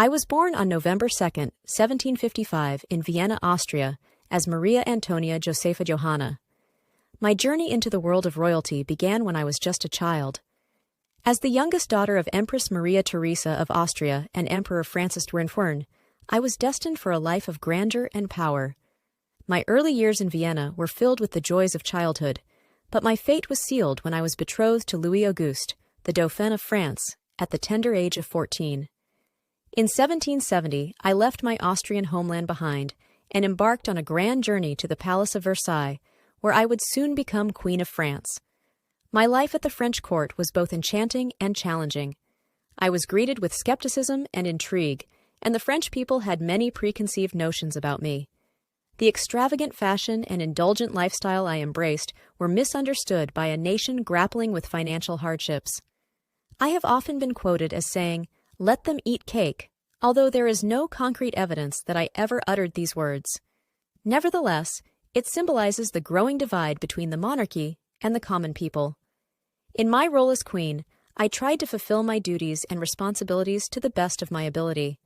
I was born on November 2nd, 1755, in Vienna, Austria, as Maria Antonia Josepha Johanna. My journey into the world of royalty began when I was just a child. As the youngest daughter of Empress Maria Theresa of Austria and Emperor Francis I, I was destined for a life of grandeur and power. My early years in Vienna were filled with the joys of childhood, but my fate was sealed when I was betrothed to Louis Auguste, the Dauphin of France, at the tender age of 14. In 1770, I left my Austrian homeland behind and embarked on a grand journey to the Palace of Versailles, where I would soon become Queen of France. My life at the French court was both enchanting and challenging. I was greeted with skepticism and intrigue, and the French people had many preconceived notions about me. The extravagant fashion and indulgent lifestyle I embraced were misunderstood by a nation grappling with financial hardships. I have often been quoted as saying, "Let them eat cake," although there is no concrete evidence that I ever uttered these words. Nevertheless, it symbolizes the growing divide between the monarchy and the common people. In my role as queen, I tried to fulfill my duties and responsibilities to the best of my ability.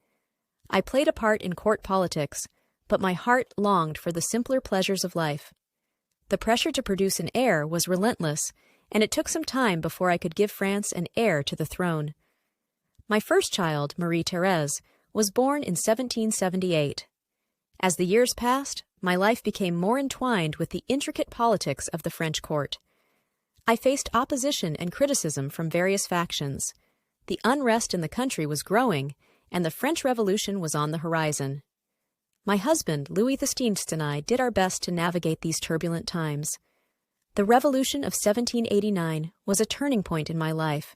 I played a part in court politics, but my heart longed for the simpler pleasures of life. The pressure to produce an heir was relentless, and it took some time before I could give France an heir to the throne. My first child, Marie Thérèse, was born in 1778. As the years passed, my life became more entwined with the intricate politics of the French court. I faced opposition and criticism from various factions. The unrest in the country was growing, and the French Revolution was on the horizon. My husband, Louis XVI, and I did our best to navigate these turbulent times. The Revolution of 1789 was a turning point in my life.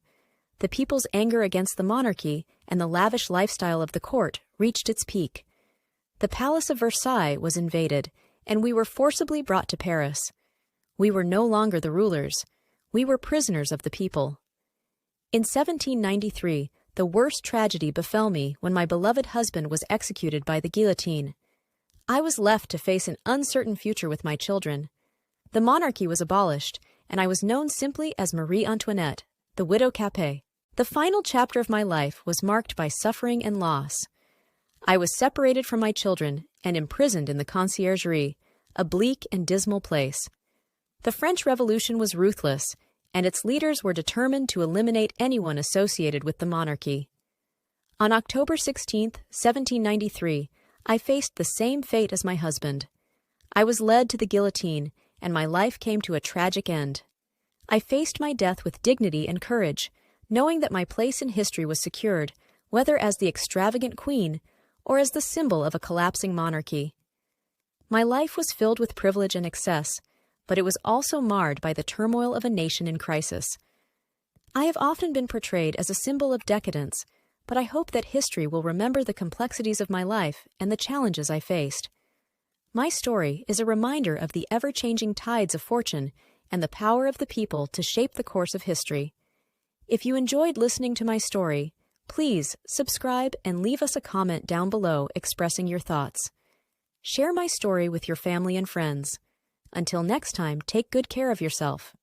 The people's anger against the monarchy and the lavish lifestyle of the court reached its peak. The Palace of Versailles was invaded, and we were forcibly brought to Paris. We were no longer the rulers. We were prisoners of the people. In 1793, the worst tragedy befell me when my beloved husband was executed by the guillotine. I was left to face an uncertain future with my children. The monarchy was abolished, and I was known simply as Marie Antoinette, the widow Capet. The final chapter of my life was marked by suffering and loss. I was separated from my children and imprisoned in the conciergerie, a bleak and dismal place. The French Revolution was ruthless, and its leaders were determined to eliminate anyone associated with the monarchy. On October 16, 1793, I faced the same fate as my husband. I was led to the guillotine, and my life came to a tragic end. I faced my death with dignity and courage, knowing that my place in history was secured, whether as the extravagant queen or as the symbol of a collapsing monarchy. My life was filled with privilege and excess, but it was also marred by the turmoil of a nation in crisis. I have often been portrayed as a symbol of decadence, but I hope that history will remember the complexities of my life and the challenges I faced. My story is a reminder of the ever-changing tides of fortune and the power of the people to shape the course of history. If you enjoyed listening to my story, please subscribe and leave us a comment down below expressing your thoughts. Share my story with your family and friends. Until next time, take good care of yourself.